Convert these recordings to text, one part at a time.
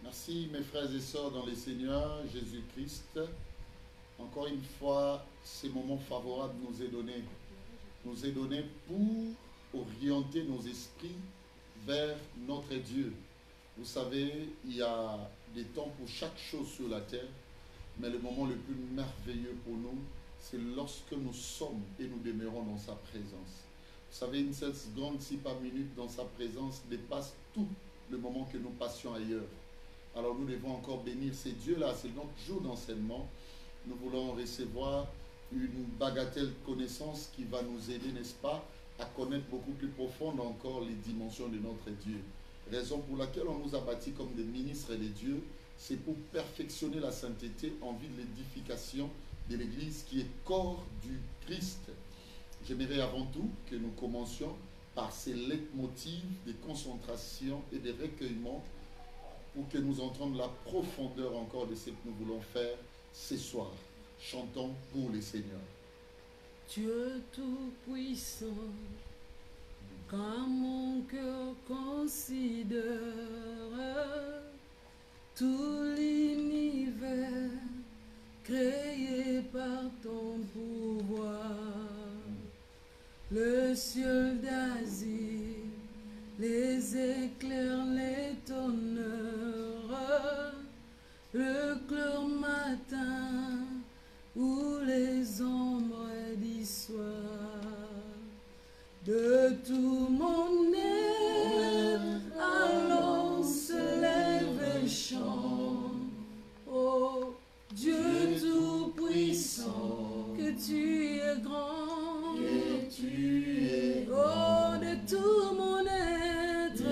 Merci mes frères et sœurs dans les Seigneurs, Jésus-Christ. Encore une fois, ces moments favorables nous est donné pour orienter nos esprits vers notre Dieu. Vous savez, il y a des temps pour chaque chose sur la terre, mais le moment le plus merveilleux pour nous, c'est lorsque nous sommes et nous demeurons dans sa présence. Vous savez, une seule seconde, si pas minute dans sa présence, dépasse tout le moment que nous passions ailleurs. Alors nous devons encore bénir ces dieux-là. C'est notre jour d'enseignement. Nous voulons recevoir une bagatelle connaissance qui va nous aider, n'est-ce pas, à connaître beaucoup plus profond encore les dimensions de notre Dieu. Raison pour laquelle on nous a bâtis comme des ministres de Dieu, c'est pour perfectionner la sainteté en vue de l'édification de l'Église qui est corps du Christ. J'aimerais avant tout que nous commencions par ces leitmotifs de concentration et de recueillement pour que nous entendions la profondeur encore de ce que nous voulons faire ce soir. Chantons pour les Seigneurs. Dieu tout-puissant, quand mon cœur considère tout l'univers créé par ton pouvoir, le ciel d'Asie, les éclairs, les tonnerres, le clair matin ou les ombres du soir, de tout mon être, allons se lève et chante. Oh Dieu tout-puissant, que tu es grand, Que tu es oh de tout mon être,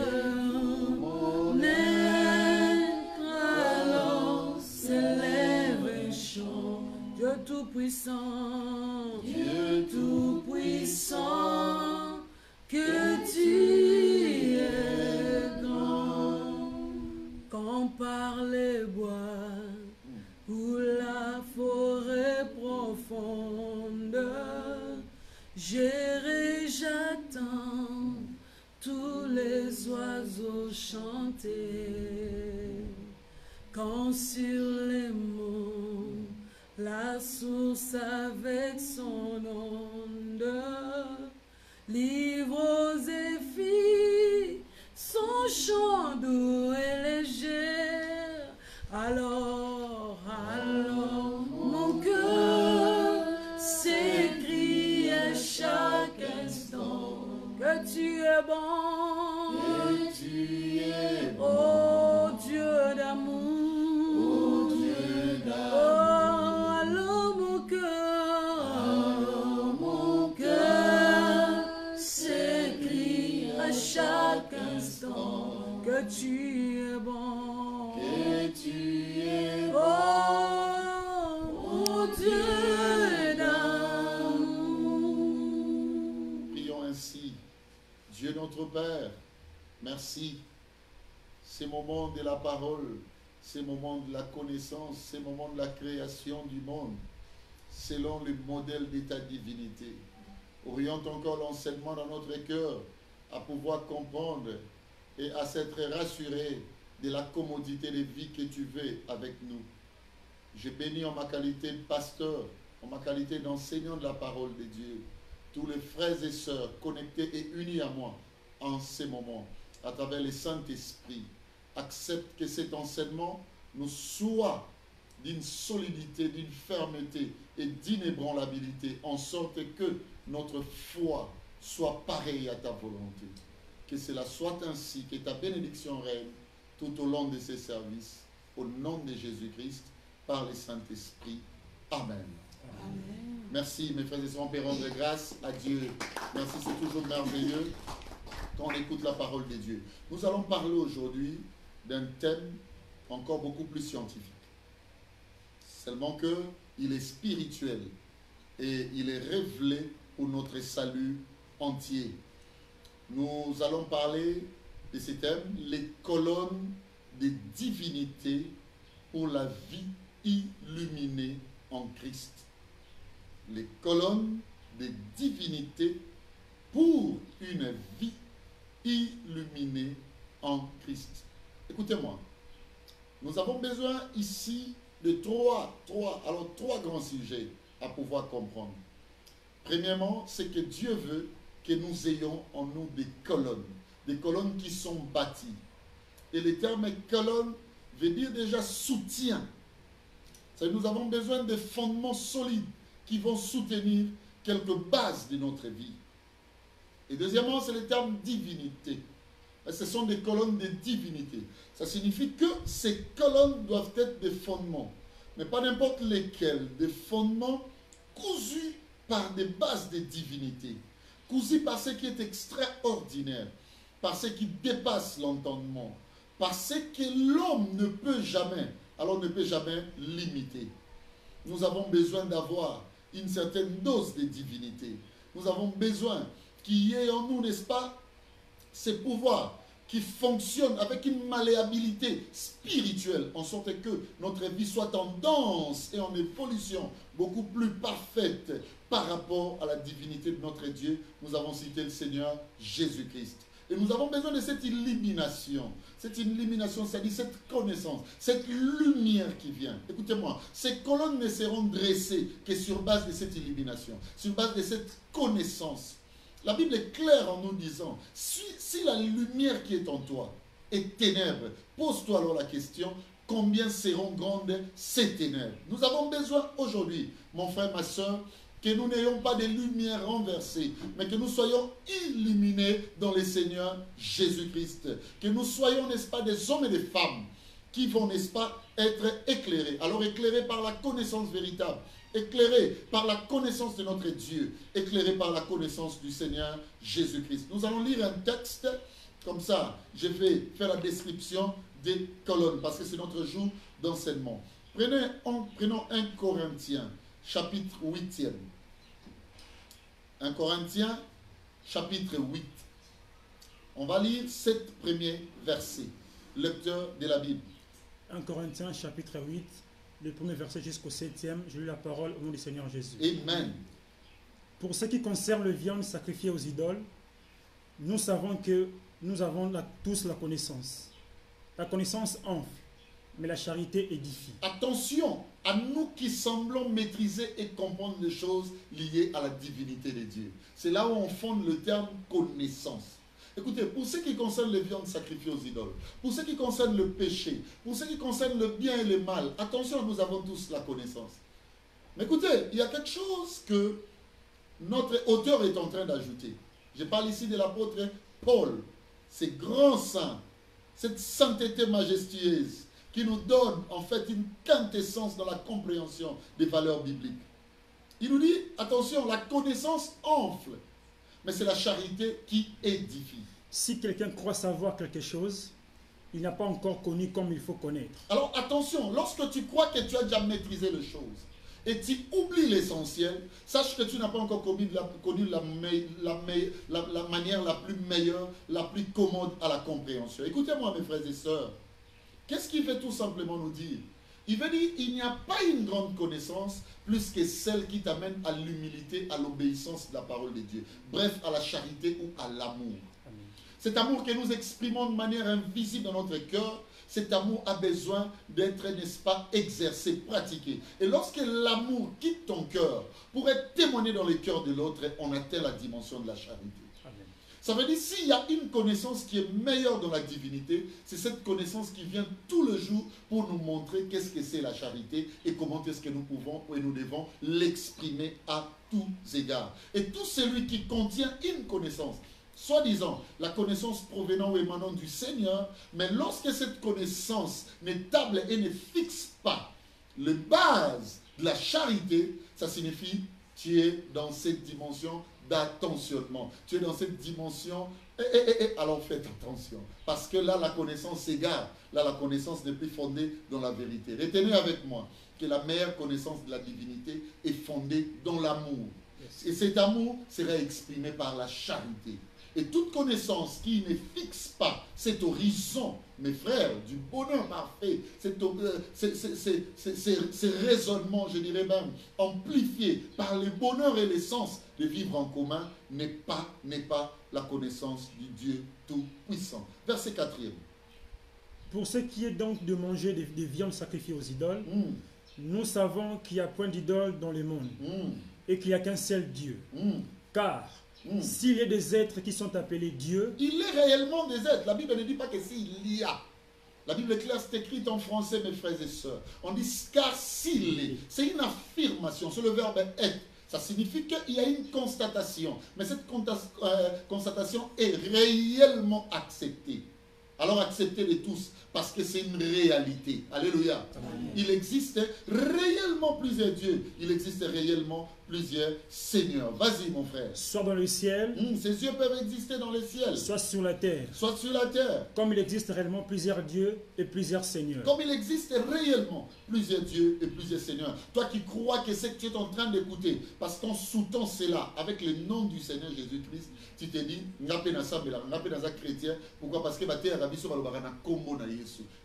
allons se lève et chante. Dieu tout-puissant, Dieu tout-puissant, que tu es grand. Quand par les bois ou la forêt profonde, j'irai, j'attends tous les oiseaux chanter. Quand sur les monts, la source avec son onde livre aux zéphyrs son chant doux et léger. Alors mon cœur s'écrie à chaque instant que tu es bon, Que tu es bon, oh Dieu d'amour. oh Dieu d'amour. Alors mon cœur s'écrie à chaque instant que tu es bon, Que tu es bon, oh mon Dieu d'amour. prions ainsi. Dieu notre Père, merci. Ces moments de la parole, ces moments de la connaissance, ces moments de la création du monde, selon le modèle de ta divinité. Oriente encore l'enseignement dans notre cœur à pouvoir comprendre et à s'être rassuré de la commodité de vie que tu veux avec nous. Je bénis en ma qualité de pasteur, en ma qualité d'enseignant de la parole de Dieu, tous les frères et sœurs connectés et unis à moi en ces moments, à travers le Saint-Esprit. Accepte que cet enseignement nous soit d'une solidité, d'une fermeté et d'inébranlabilité, en sorte que notre foi soit pareille à ta volonté. Que cela soit ainsi, que ta bénédiction règne tout au long de ces services, au nom de Jésus-Christ, par le Saint-Esprit. Amen. Amen. Merci mes frères et sœurs, on peut rendre grâce à Dieu. Merci, c'est toujours merveilleux quand on écoute la parole de Dieu. Nous allons parler aujourd'hui d'un thème encore beaucoup plus scientifique. Seulement qu'il est spirituel et il est révélé pour notre salut entier. Nous allons parler de ce thème, les colonnes des divinités pour la vie illuminée en Christ. Les colonnes des divinités pour une vie illuminée en Christ. Écoutez-moi, Nous avons besoin ici de trois grands sujets à pouvoir comprendre. Premièrement, c'est que Dieu veut que nous ayons en nous des colonnes qui sont bâties. Et le terme colonne veut dire déjà soutien. Nous avons besoin de fondements solides qui vont soutenir quelques bases de notre vie. Et deuxièmement, c'est le terme divinité. Ce sont des colonnes de divinité. Ça signifie que ces colonnes doivent être des fondements, mais pas n'importe lesquels, des fondements cousus par des bases de divinité, cousus par ce qui est extraordinaire, par ce qui dépasse l'entendement, par ce que l'homme ne peut jamais, alors ne peut jamais limiter. Nous avons besoin d'avoir une certaine dose de divinité. Nous avons besoin qu'il y ait en nous, n'est-ce pas, ces pouvoirs qui fonctionnent avec une malléabilité spirituelle, en sorte que notre vie soit en danse et en évolution beaucoup plus parfaite par rapport à la divinité de notre Dieu. Nous avons cité le Seigneur Jésus-Christ. Et nous avons besoin de cette illumination. Cette illumination, c'est-à-dire cette connaissance, cette lumière qui vient. Écoutez-moi, ces colonnes ne seront dressées que sur base de cette illumination, sur base de cette connaissance. La Bible est claire en nous disant, si la lumière qui est en toi est ténèbres, pose-toi alors la question, combien seront grandes ces ténèbres? Nous avons besoin aujourd'hui, mon frère, ma soeur, que nous n'ayons pas de lumière renversée, mais que nous soyons illuminés dans le Seigneur Jésus-Christ. Que nous soyons, n'est-ce pas, des hommes et des femmes qui vont, n'est-ce pas, être éclairés. Alors éclairés par la connaissance véritable, éclairés par la connaissance de notre Dieu, éclairés par la connaissance du Seigneur Jésus-Christ. Nous allons lire un texte, comme ça, je vais faire la description des colonnes, parce que c'est notre jour d'enseignement. Prenons 1 Corinthiens, chapitre 8e. 1 Corinthiens, chapitre 8. On va lire 7 premiers versets. Lecteur de la Bible. 1 Corinthiens, chapitre 8, le premier verset jusqu'au 7e. Je lis la parole au nom du Seigneur Jésus. Amen. Pour ce qui concerne le viande sacrifiée aux idoles, nous savons que nous avons tous la connaissance. La connaissance enfle, mais la charité édifie. Attention à nous qui semblons maîtriser et comprendre les choses liées à la divinité de Dieu. C'est là où on fonde le terme connaissance. Écoutez, pour ce qui concerne les viandes sacrifiées aux idoles, pour ce qui concerne le péché, pour ce qui concerne le bien et le mal, attention, nous avons tous la connaissance. Mais écoutez, il y a quelque chose que notre auteur est en train d'ajouter. Je parle ici de l'apôtre Paul, ces grands saints, cette sainteté majestueuse qui nous donne en fait une quintessence dans la compréhension des valeurs bibliques. Il nous dit, attention, la connaissance enfle, mais c'est la charité qui édifie. Si quelqu'un croit savoir quelque chose, il n'a pas encore connu comme il faut connaître. Alors attention, lorsque tu crois que tu as déjà maîtrisé les choses et tu oublies l'essentiel, sache que tu n'as pas encore connu la manière la plus meilleure, la plus commode à la compréhension. Écoutez-moi mes frères et sœurs, qu'est-ce qu'il veut tout simplement nous dire? Il veut dire il n'y a pas une grande connaissance plus que celle qui t'amène à l'humilité, à l'obéissance de la parole de Dieu. Bref, à la charité ou à l'amour. Cet amour que nous exprimons de manière invisible dans notre cœur, cet amour a besoin d'être, n'est-ce pas, exercé, pratiqué. Et lorsque l'amour quitte ton cœur pour être témoigné dans le cœur de l'autre, on atteint la dimension de la charité. Ça veut dire s'il y a une connaissance qui est meilleure dans la divinité, c'est cette connaissance qui vient tout le jour pour nous montrer qu'est-ce que c'est la charité et comment est-ce que nous pouvons et nous devons l'exprimer à tous égards. Et tout celui qui contient une connaissance, soi-disant la connaissance provenant ou émanant du Seigneur, mais lorsque cette connaissance n'est table et ne fixe pas les bases de la charité, ça signifie tu es dans cette dimension d'attentionnement. Tu es dans cette dimension, alors faites attention. Parce que là, la connaissance s'égare. Là, la connaissance n'est plus fondée dans la vérité. Retenez avec moi que la meilleure connaissance de la divinité est fondée dans l'amour. Et cet amour sera exprimé par la charité. Et toute connaissance qui ne fixe pas cet horizon, mes frères, du bonheur parfait, ces raisonnements, je dirais même, amplifiés par le bonheur et l'essence de vivre en commun, n'est pas la connaissance du Dieu Tout-Puissant. Verset 4e. pour ce qui est donc de manger des viandes sacrifiées aux idoles, nous savons qu'il n'y a point d'idole dans le monde et qu'il n'y a qu'un seul Dieu. Car s'il y a des êtres qui sont appelés Dieu, il est réellement des êtres. La Bible ne dit pas que s'il y a. La Bible est claire, c'est écrit en français, mes frères et sœurs. On dit car s'il est. C'est une affirmation, c'est le verbe être. Ça signifie qu'il y a une constatation. Mais cette constatation est réellement acceptée. Alors acceptez de tous, parce que c'est une réalité. Alléluia. Amen. Il existe réellement plusieurs dieux. Il existe réellement plusieurs seigneurs. Vas-y mon frère. Soit dans le ciel. Ces dieux peuvent exister dans le ciel. Soit sur la terre. Soit sur la terre. Comme il existe réellement plusieurs dieux et plusieurs seigneurs. Comme il existe réellement plusieurs dieux et plusieurs seigneurs. Toi qui crois que c'est que tu es en train d'écouter, parce qu'en sous-tend cela avec le nom du Seigneur Jésus-Christ, tu te dis, chrétien. Pourquoi? Parce que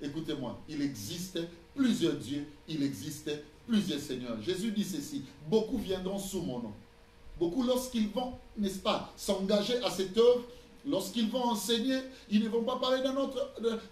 écoutez-moi, il existe plusieurs dieux, il existe plusieurs seigneurs. Jésus dit ceci, beaucoup viendront sous mon nom. Beaucoup, lorsqu'ils vont, n'est-ce pas, s'engager à cette œuvre, lorsqu'ils vont enseigner, ils ne vont pas parler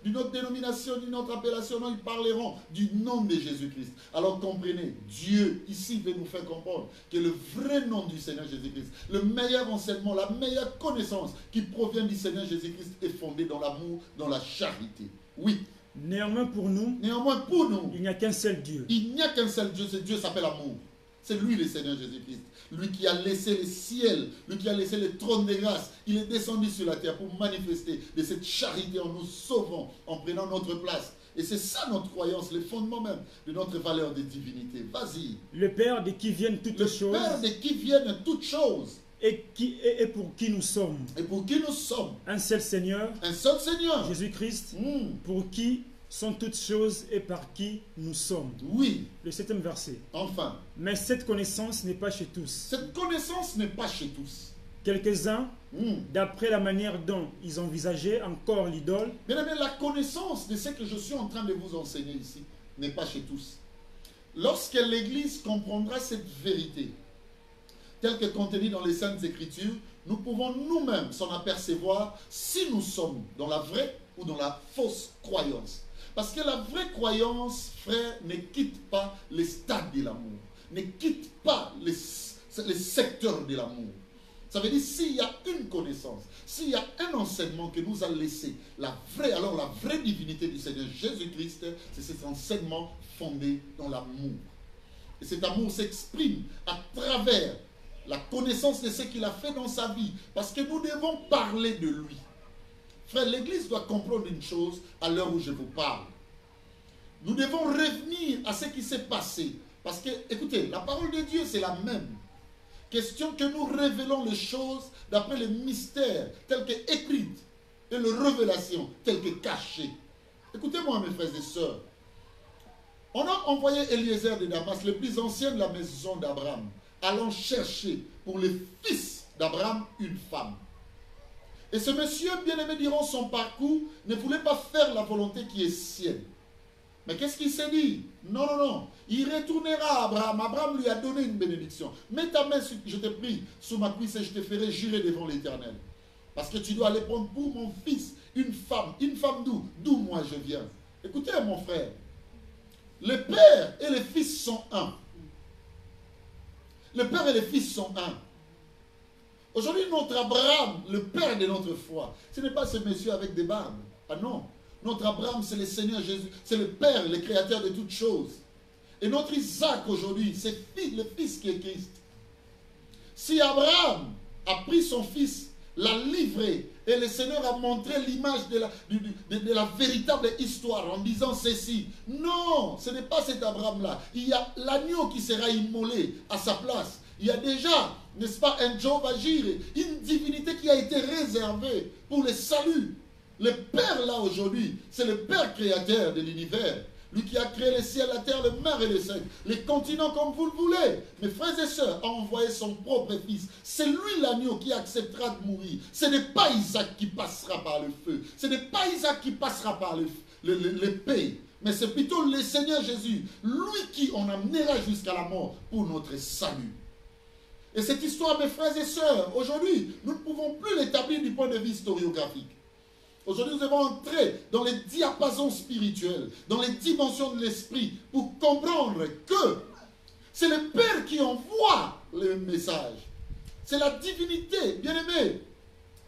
d'une autre dénomination, d'une autre appellation, non, ils parleront du nom de Jésus-Christ. Alors comprenez, Dieu ici veut nous faire comprendre que le vrai nom du Seigneur Jésus-Christ, le meilleur enseignement, la meilleure connaissance qui provient du Seigneur Jésus-Christ est fondée dans l'amour, dans la charité. Oui. Néanmoins pour nous, il n'y a qu'un seul Dieu. Il n'y a qu'un seul Dieu, ce Dieu s'appelle amour. C'est lui le Seigneur Jésus-Christ. Lui qui a laissé le ciel, lui qui a laissé le trône de grâce. Il est descendu sur la terre pour manifester de cette charité en nous sauvant, en prenant notre place. Et c'est ça notre croyance, le fondement même de notre valeur de divinité. Vas-y. Le Père de qui viennent toutes choses. Le Père de qui viennent toutes choses. Et pour qui nous sommes. Et pour qui nous sommes. Un seul Seigneur. Un seul Seigneur. Jésus-Christ. Pour qui sont toutes choses et par qui nous sommes. Oui. Le 7e verset. Enfin. Mais cette connaissance n'est pas chez tous. Cette connaissance n'est pas chez tous. Quelques-uns, d'après la manière dont ils envisageaient encore l'idole. Bien aimé, la connaissance de ce que je suis en train de vous enseigner ici n'est pas chez tous. Lorsque l'Église comprendra cette vérité, telle que contenue dans les Saintes Écritures, nous pouvons nous-mêmes s'en apercevoir si nous sommes dans la vraie ou dans la fausse croyance. Parce que la vraie croyance, frère, ne quitte pas les stades de l'amour, ne quitte pas les secteurs de l'amour. Ça veut dire, s'il y a une connaissance, s'il y a un enseignement que nous a laissé, alors la vraie divinité du Seigneur Jésus-Christ, c'est cet enseignement fondé dans l'amour. Et cet amour s'exprime à travers la connaissance de ce qu'il a fait dans sa vie. Parce que nous devons parler de lui. Frère, l'Église doit comprendre une chose à l'heure où je vous parle. Nous devons revenir à ce qui s'est passé. Parce que, écoutez, la parole de Dieu, c'est la même. Question que nous révélons les choses d'après les mystères tels qu'écrites et les révélations telles que cachées. Écoutez-moi, mes frères et sœurs. On a envoyé Eliezer de Damas, le plus ancien de la maison d'Abraham, allant chercher pour le fils d'Abraham une femme. Et ce monsieur, bien aimé, durant son parcours, ne voulait pas faire la volonté qui est sienne. Mais qu'est-ce qu'il s'est dit? Non, non, non. Il retournera à Abraham. Abraham lui a donné une bénédiction. Mets ta main, je te prie, sous ma cuisse et je te ferai jurer devant l'Éternel. Parce que tu dois aller prendre pour mon fils une femme. Une femme d'où? D'où moi je viens. Écoutez, mon frère. Le père et le fils sont un. Le père et le fils sont un. Aujourd'hui, notre Abraham, le père de notre foi, ce n'est pas ce monsieur avec des barbes. Ah non. Notre Abraham, c'est le Seigneur Jésus. C'est le Père, le Créateur de toutes choses. Et notre Isaac aujourd'hui, c'est le Fils qui est Christ. Si Abraham a pris son fils, l'a livré, et le Seigneur a montré l'image de la véritable histoire en disant ceci. Non, ce n'est pas cet Abraham-là. Il y a l'agneau qui sera immolé à sa place. Il y a déjà, n'est-ce pas, un Jéhovah Jireh, une divinité qui a été réservée pour le salut. Le Père là aujourd'hui, c'est le Père créateur de l'univers. Lui qui a créé le ciel, la terre, le mer et le sec, les continents comme vous le voulez. Mes frères et sœurs, a envoyé son propre fils. C'est lui l'agneau qui acceptera de mourir. Ce n'est pas Isaac qui passera par le feu. Ce n'est pas Isaac qui passera par l'épée. Mais c'est plutôt le Seigneur Jésus, lui qui en amènera jusqu'à la mort pour notre salut. Et cette histoire, mes frères et sœurs, aujourd'hui, nous ne pouvons plus l'établir du point de vue historiographique. Aujourd'hui, nous devons entrer dans les diapasons spirituels, dans les dimensions de l'esprit, pour comprendre que c'est le Père qui envoie le message. C'est la divinité, bien-aimé,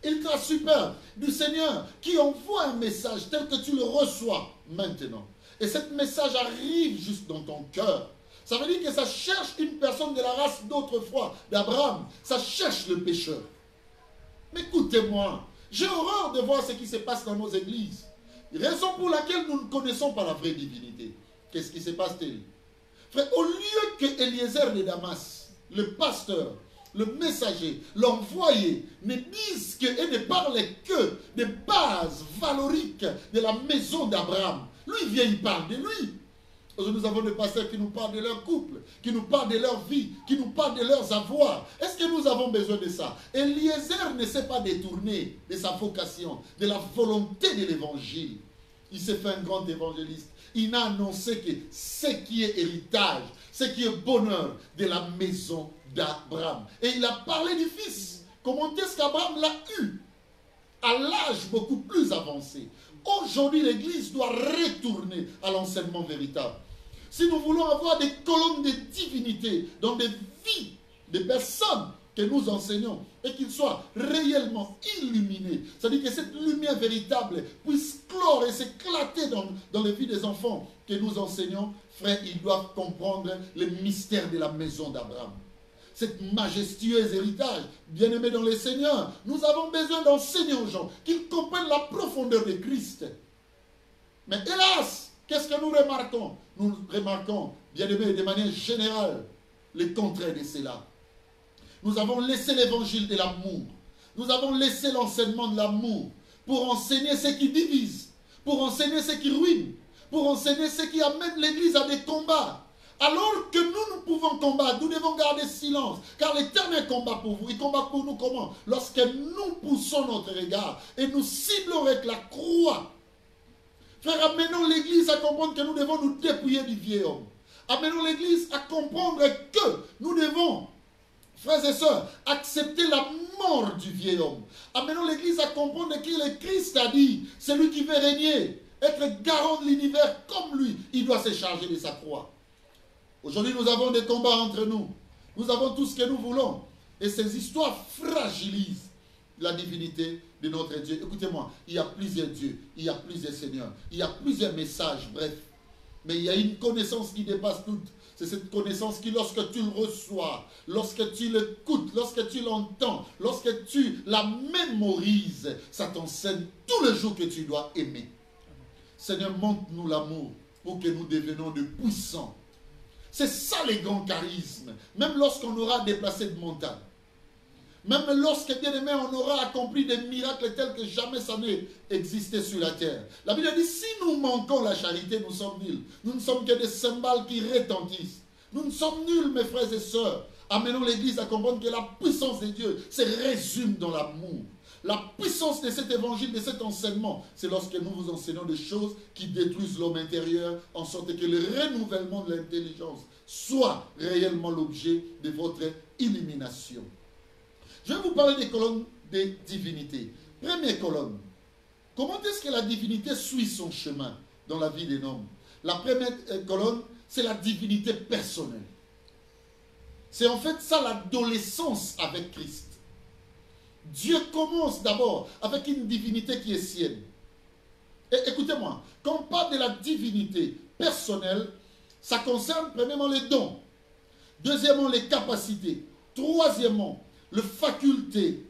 ultra super du Seigneur qui envoie un message tel que tu le reçois maintenant. Et ce message arrive juste dans ton cœur. Ça veut dire que ça cherche une personne de la race d'autrefois, d'Abraham. Ça cherche le pécheur. Mais écoutez-moi, j'ai horreur de voir ce qui se passe dans nos églises. Raison pour laquelle nous ne connaissons pas la vraie divinité. Qu'est-ce qui se passe-t-il? Frère, au lieu que Eliezer de Damas, le pasteur, le messager, l'envoyé, ne dise que et ne parle que des bases valoriques de la maison d'Abraham, lui il vient, il parle de lui. Nous avons des pasteurs qui nous parlent de leur couple, qui nous parlent de leur vie, qui nous parlent de leurs avoirs. Est-ce que nous avons besoin de ça? Eliezer ne s'est pas détourné de sa vocation, de la volonté de l'évangile. Il s'est fait un grand évangéliste. Il a annoncé que ce qui est héritage, ce qui est bonheur de la maison d'Abraham. Et il a parlé du Fils. Comment est-ce qu'Abraham l'a eu? À l'âge beaucoup plus avancé. Aujourd'hui, l'Église doit retourner à l'enseignement véritable. Si nous voulons avoir des colonnes de divinité dans des vies de personnes que nous enseignons et qu'ils soient réellement illuminés, c'est-à-dire que cette lumière véritable puisse clore et s'éclater dans les vies des enfants que nous enseignons, frères, ils doivent comprendre le mystère de la maison d'Abraham. Cette majestueuse héritage, bien-aimé dans les Seigneurs, nous avons besoin d'enseigner aux gens qu'ils comprennent la profondeur de Christ. Mais hélas, qu'est-ce que nous remarquons? Nous remarquons, bien-aimé, de manière générale, le contraire de cela. Nous avons laissé l'évangile de l'amour. Nous avons laissé l'enseignement de l'amour pour enseigner ce qui divise, pour enseigner ce qui ruine, pour enseigner ce qui amène l'Église à des combats. Alors que nous pouvons combattre, nous devons garder silence. Car l'Éternel combat pour vous. Il combat pour nous comment? Lorsque nous poussons notre regard et nous ciblons avec la croix. Frère, amenons l'Église à comprendre que nous devons nous dépouiller du vieil homme. Amenons l'Église à comprendre que nous devons, frères et sœurs, accepter la mort du vieil homme. Amenons l'Église à comprendre que le Christ a dit, celui qui veut régner, être garant de l'univers comme lui, il doit se charger de sa croix. Aujourd'hui, nous avons des combats entre nous. Nous avons tout ce que nous voulons. Et ces histoires fragilisent la divinité de notre Dieu. Écoutez-moi, il y a plusieurs dieux, il y a plusieurs seigneurs, il y a plusieurs messages, bref. Mais il y a une connaissance qui dépasse toutes. C'est cette connaissance qui, lorsque tu le reçois, lorsque tu l'écoutes, lorsque tu l'entends, lorsque tu la mémorises, ça t'enseigne tout le jour que tu dois aimer. Seigneur, montre-nous l'amour pour que nous devenions de puissants. C'est ça les grands charismes. Même lorsqu'on aura déplacé de montagne. Même lorsque, bien aimé, on aura accompli des miracles tels que jamais ça n'ait existé sur la terre. La Bible dit, si nous manquons la charité, nous sommes nuls. Nous ne sommes que des cymbales qui retentissent. Nous ne sommes nuls, mes frères et sœurs. Amenons l'Église à comprendre que la puissance de Dieu se résume dans l'amour. La puissance de cet évangile, de cet enseignement, c'est lorsque nous vous enseignons des choses qui détruisent l'homme intérieur, en sorte que le renouvellement de l'intelligence soit réellement l'objet de votre illumination. Je vais vous parler des colonnes des divinités. Première colonne. Comment est-ce que la divinité suit son chemin dans la vie d'un homme? La première colonne, c'est la divinité personnelle. C'est en fait ça l'adolescence avec Christ. Dieu commence d'abord avec une divinité qui est sienne. Et écoutez-moi, quand on parle de la divinité personnelle, ça concerne premièrement les dons, deuxièmement les capacités, troisièmement les facultés,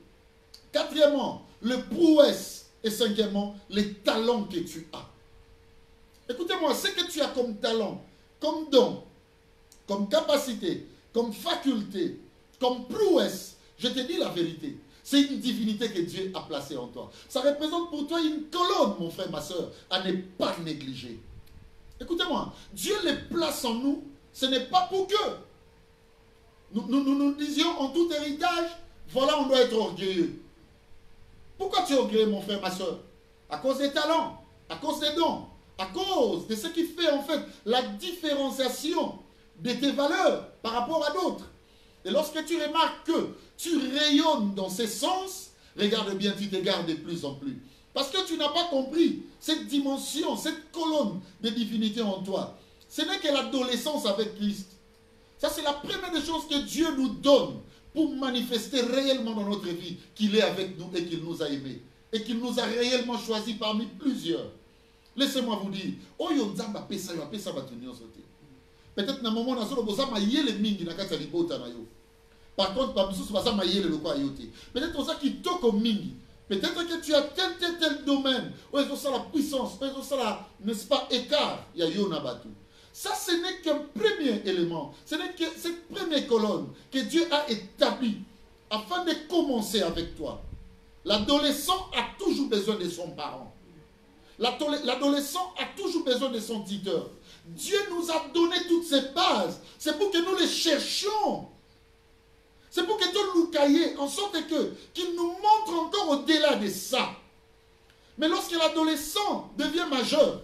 quatrièmement les prouesses et cinquièmement les talents que tu as. Écoutez-moi, ce que tu as comme talent, comme don, comme capacité, comme faculté, comme prouesse, je te dis la vérité. C'est une divinité que Dieu a placée en toi. Ça représente pour toi une colonne, mon frère, ma soeur, à ne pas négliger. Écoutez-moi, Dieu les place en nous, ce n'est pas pour que nous disions en tout héritage, voilà, on doit être orgueilleux. Pourquoi tu es orgueilleux, mon frère, ma soeur? À cause des talents, à cause des dons, à cause de ce qui fait en fait la différenciation de tes valeurs par rapport à d'autres. Et lorsque tu remarques que tu rayonnes dans ces sens, regarde bien, tu t'égares de plus en plus. Parce que tu n'as pas compris cette dimension, cette colonne de divinité en toi. Ce n'est que l'adolescence avec Christ. Ça, c'est la première des choses que Dieu nous donne pour manifester réellement dans notre vie qu'il est avec nous et qu'il nous a aimés. Et qu'il nous a réellement choisis parmi plusieurs. Laissez-moi vous dire, oh yo nzamba pesa yo pesa batunyo sote. Peut-être na moment na solo boza mayele mingi na kati ya libota na yo. Par contre, pas besoin de mayele le quoi yote. Peut-être ça qui toko mingi. Peut-être que tu as tel domaine. Où est-ce ça la puissance, où est-ce ça la, n'est-ce pas, écart. Il y a yo na batu. Ça, ce n'est qu'un premier élément. Ce n'est que cette première colonne que Dieu a établie afin de commencer avec toi. L'adolescent a toujours besoin de son parent. L'adolescent a toujours besoin de son tuteur. Dieu nous a donné toutes ces bases. C'est pour que nous les cherchions. C'est pour que tout nous cahier, en sorte qu'il nous montre encore au-delà de ça. Mais lorsque l'adolescent devient majeur,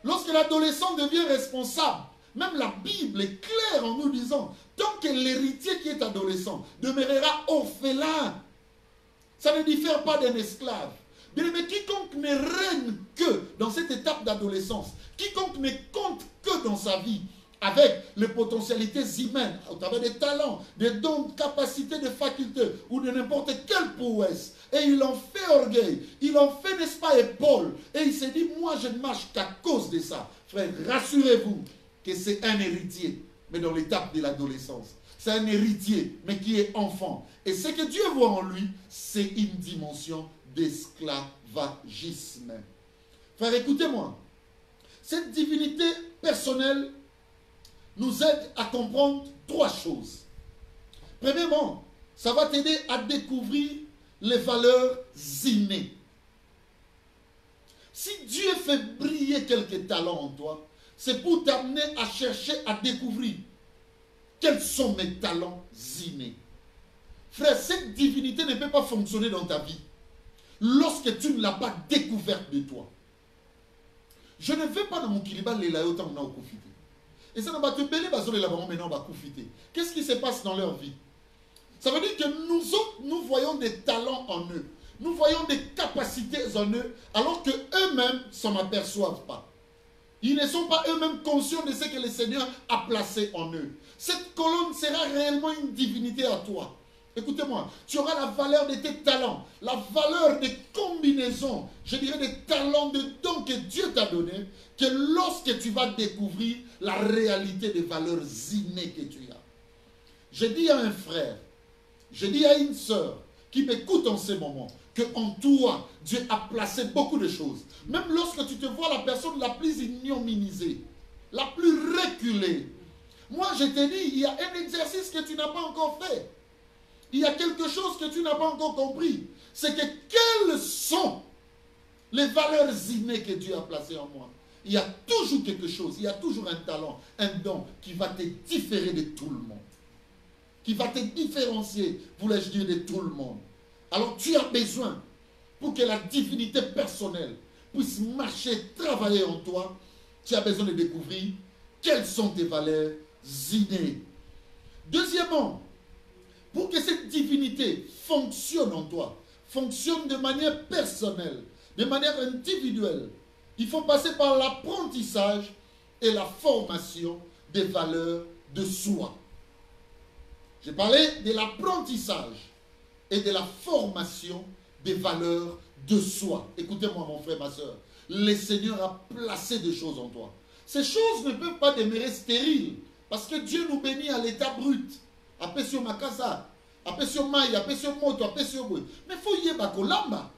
lorsque l'adolescent devient responsable, même la Bible est claire en nous disant, tant que l'héritier qui est adolescent demeurera orphelin, ça ne diffère pas d'un esclave. Mais quiconque ne règne que dans cette étape d'adolescence, quiconque ne compte que dans sa vie, avec les potentialités humaines, au travers des talents, des dons, capacités, des facultés, ou de n'importe quelle prouesse, et il en fait orgueil, il en fait, n'est-ce pas, épaule, et il s'est dit, moi je ne marche qu'à cause de ça. Frère, rassurez-vous que c'est un héritier, mais dans l'étape de l'adolescence. C'est un héritier, mais qui est enfant. Et ce que Dieu voit en lui, c'est une dimension d'esclavagisme. Frère, écoutez-moi. Cette divinité personnelle nous aide à comprendre trois choses. Premièrement, ça va t'aider à découvrir les valeurs innées. Si Dieu fait briller quelques talents en toi, c'est pour t'amener à chercher à découvrir quels sont mes talents innés. Frère, cette divinité ne peut pas fonctionner dans ta vie lorsque tu ne l'as pas découverte de toi. Je ne vais pas dans mon kiliba les layotas on a profité. Et ça n'a pas te belé bazole là-bas maintenant on va profiter. Qu'est-ce qui se passe dans leur vie? Ça veut dire que nous autres, nous voyons des talents en eux. Nous voyons des capacités en eux, alors que eux-mêmes ne s'en aperçoivent pas. Ils ne sont pas eux-mêmes conscients de ce que le Seigneur a placé en eux. Cette colonne sera réellement une divinité à toi. Écoutez-moi, tu auras la valeur de tes talents, la valeur des combinaisons, je dirais des talents, de dons que Dieu t'a donnés, que lorsque tu vas découvrir la réalité des valeurs innées que tu as. Je dis à un frère, je dis à une sœur qui m'écoute en ces moments, qu'en toi, Dieu a placé beaucoup de choses. Même lorsque tu te vois la personne la plus ignominisée, la plus reculée. Moi, je te dis, il y a un exercice que tu n'as pas encore fait. Il y a quelque chose que tu n'as pas encore compris. C'est que quelles sont les valeurs innées que Dieu a placées en moi? Il y a toujours quelque chose, il y a toujours un talent, un don qui va te différer de tout le monde. Qui va te différencier, voulais-je dire, de tout le monde. Alors tu as besoin, pour que la divinité personnelle puisse marcher, travailler en toi, tu as besoin de découvrir quelles sont tes valeurs innées. Deuxièmement, pour que cette divinité fonctionne en toi, fonctionne de manière personnelle, de manière individuelle, il faut passer par l'apprentissage et la formation des valeurs de soi. J'ai parlé de l'apprentissage et de la formation des valeurs de soi. Écoutez-moi mon frère, ma soeur, le Seigneur a placé des choses en toi. Ces choses ne peuvent pas demeurer stériles, parce que Dieu nous bénit à l'état brut. Apesio makasa, apesio maï, apesio moto, apesio boy. Mais il faut y aller kolamba.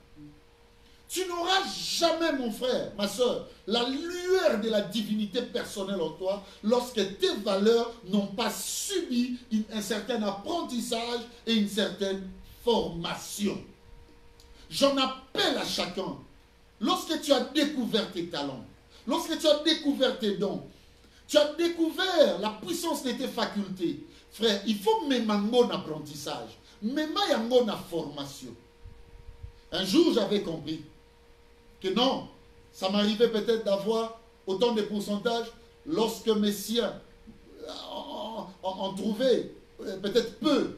Tu n'auras jamais, mon frère, ma soeur, la lueur de la divinité personnelle en toi lorsque tes valeurs n'ont pas subi un certain apprentissage et une certaine formation. J'en appelle à chacun. Lorsque tu as découvert tes talents, lorsque tu as découvert tes dons, tu as découvert la puissance de tes facultés, frère, il faut même un apprentissage, même un formation. Un jour, j'avais compris que non, ça m'arrivait peut-être d'avoir autant de pourcentages lorsque mes siens en trouvaient peut-être peu.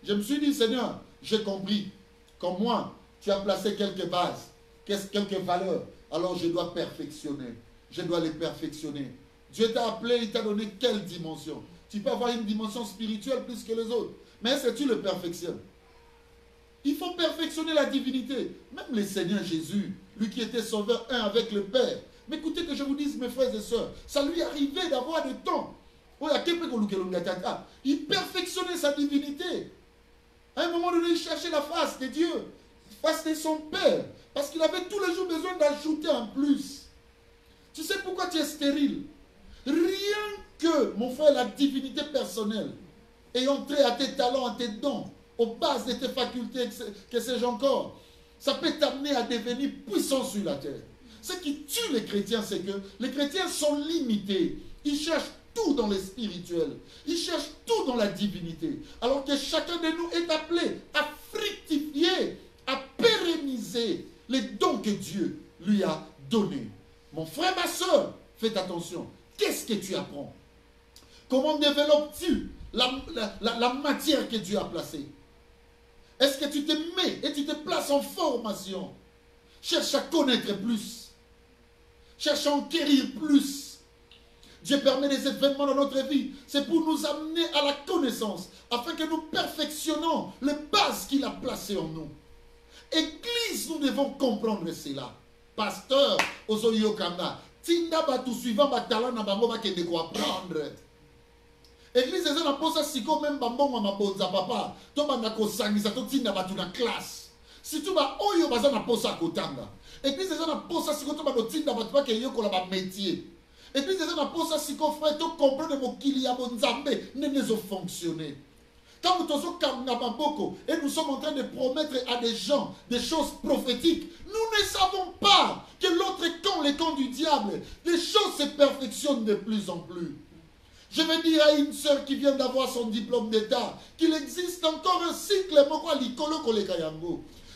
Je me suis dit, Seigneur, j'ai compris qu'en moi, tu as placé quelques bases quelques valeurs, alors je dois perfectionner. Je dois les perfectionner. Dieu t'a appelé, il t'a donné quelle dimension? Tu peux avoir une dimension spirituelle plus que les autres. Mais est-ce que tu le perfectionnes? Il faut perfectionner la divinité. Même le Seigneur Jésus, lui qui était sauveur un avec le Père. Mais écoutez que je vous dise, mes frères et sœurs, ça lui arrivait d'avoir des temps. Il perfectionnait sa divinité. À un moment donné, il cherchait la face de Dieu, la face de son Père. Parce qu'il avait tous les jours besoin d'ajouter en plus. Tu sais pourquoi tu es stérile? Rien que, mon frère, la divinité personnelle et entrer à tes talents, à tes dons, aux bases de tes facultés, que sais-je encore, ça peut t'amener à devenir puissant sur la terre. Ce qui tue les chrétiens, c'est que les chrétiens sont limités. Ils cherchent tout dans le spirituel. Ils cherchent tout dans la divinité. Alors que chacun de nous est appelé à fructifier, à pérenniser les dons que Dieu lui a donnés. Mon frère, ma soeur, faites attention. Qu'est-ce que tu apprends? Comment développes-tu la matière que Dieu a placée? Est-ce que tu te mets et tu te places en formation? Cherche à connaître plus. Cherche à enquérir plus. Dieu permet des événements dans notre vie. C'est pour nous amener à la connaissance, afin que nous perfectionnons les bases qu'il a placées en nous. Église, nous devons comprendre cela. Pasteur, Ozoyo Kanda, Tinda Batu suivant Batala na bango bakende ko apprendre. Église eza na posa siko même bambongo mabonza papa. To banda ko sangisa to tinda batu na classe. Si tu ba oyo baza na posa kotanga. Église eza na posa siko to bando tinda batu ba ke yokola ba métier. Église eza na posa siko frère to comprendre mokili ya bonzambe ne nezo fonctionner. Quand nous et nous sommes en train de promettre à des gens des choses prophétiques, nous ne savons pas que l'autre camp, le camp du diable, les choses se perfectionnent de plus en plus. Je vais dire à une sœur qui vient d'avoir son diplôme d'État qu'il existe encore un cycle.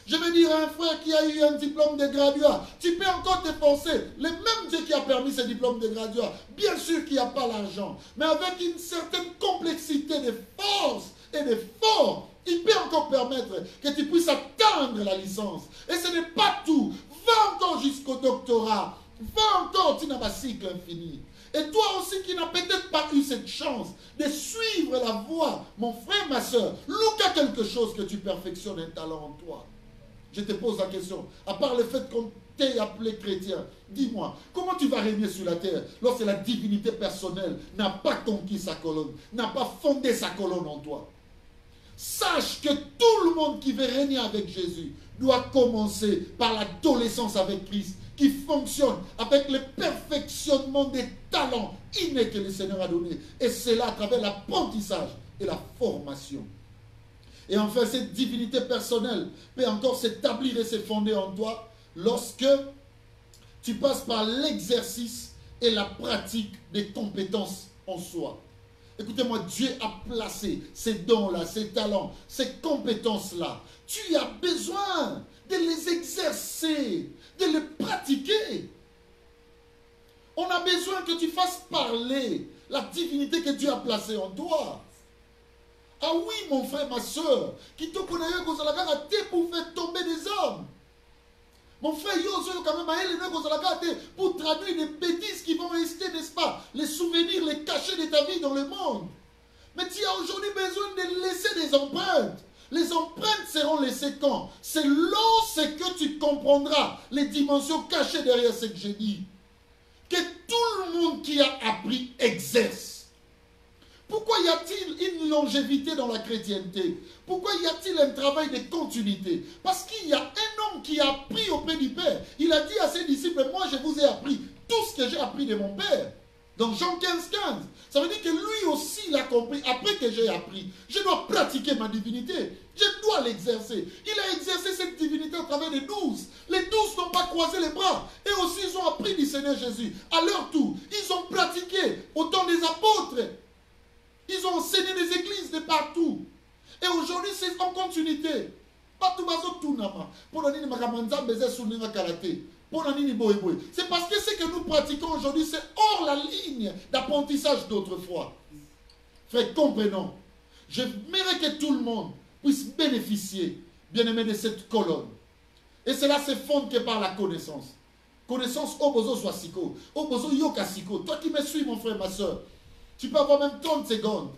Je vais dire à un frère qui a eu un diplôme de graduat, tu peux encore t'efforcer. Le même Dieu qui a permis ce diplôme de graduat, bien sûr qu'il n'y a pas l'argent, mais avec une certaine complexité de force et d'effort, il peut encore permettre que tu puisses atteindre la licence. Et ce n'est pas tout. Va encore jusqu'au doctorat. Va encore, tu n'as pas cycle infini. Et toi aussi qui n'as peut-être pas eu cette chance de suivre la voie, mon frère, ma soeur, look à quelque chose que tu perfectionnes un talent en toi. Je te pose la question, à part le fait qu'on t'ait appelé chrétien, dis-moi, comment tu vas régner sur la terre lorsque la divinité personnelle n'a pas conquis sa colonne, n'a pas fondé sa colonne en toi? Sache que tout le monde qui veut régner avec Jésus doit commencer par l'adolescence avec Christ, qui fonctionne avec le perfectionnement des talents innés que le Seigneur a donnés. Et c'est là à travers l'apprentissage et la formation. Et enfin, cette divinité personnelle peut encore s'établir et se fonder en toi lorsque tu passes par l'exercice et la pratique des compétences en soi. Écoutez-moi, Dieu a placé ces dons-là, ces talents, ces compétences-là. Tu as besoin de les exercer, de les pratiquer. On a besoin que tu fasses parler la divinité que Dieu a placée en toi. Ah oui, mon frère, ma soeur, qui te connaît pour faire tomber des hommes. Mon frère, quand même, pour traduire des bêtises qui vont rester, n'est-ce pas, les souvenirs, les cachets de ta vie dans le monde. Mais tu as aujourd'hui besoin de laisser des empreintes. Les empreintes seront laissées quand? C'est lorsque tu comprendras les dimensions cachées derrière ce que j'ai dit. Que tout le monde qui a appris exerce. Pourquoi y a-t-il une longévité dans la chrétienté? Pourquoi y a-t-il un travail de continuité? Parce qu'il y a un homme qui a appris auprès du Père. Il a dit à ses disciples, moi je vous ai appris tout ce que j'ai appris de mon Père. Dans Jean 15, 15. Ça veut dire que lui aussi l'a compris. Après que j'ai appris, je dois pratiquer ma divinité. Je dois l'exercer. Il a exercé cette divinité au travers des 12. Les 12 n'ont pas croisé les bras. Et aussi ils ont appris du Seigneur Jésus. À leur tour, ils ont pratiqué au temps des apôtres. Ils ont enseigné des églises de partout. Et aujourd'hui, c'est en continuité. C'est parce que ce que nous pratiquons aujourd'hui, c'est hors la ligne d'apprentissage d'autrefois. Frère, comprenons. J'aimerais que tout le monde puisse bénéficier, bien aimé, de cette colonne. Et cela se fonde que par la connaissance. Connaissance, au besoin soit siko. Au besoin yoka siko. Toi qui me suis, mon frère, ma soeur, tu peux avoir même 30 secondes.